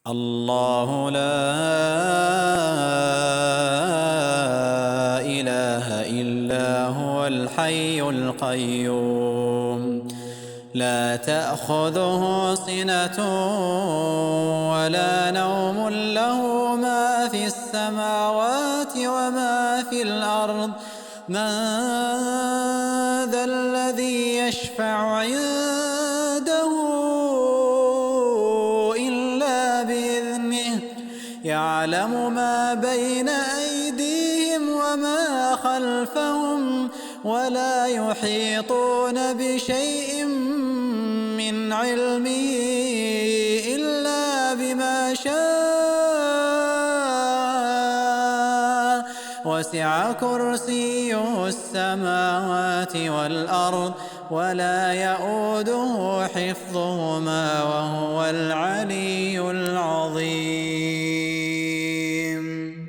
الله لا إله إلا هو الحي القيوم لا تأخذه سنة ولا نوم له ما في السماوات وما في الأرض من ذا الذي يشفع عنده إلا بإذنه يعلم ما بين أيديهم وما خلفهم ولا يحيطون بشيء من علمه إلا بما شاء وسع كرسيه السماوات والأرض ولا يئوده حفظهما وهو العلي العظيم.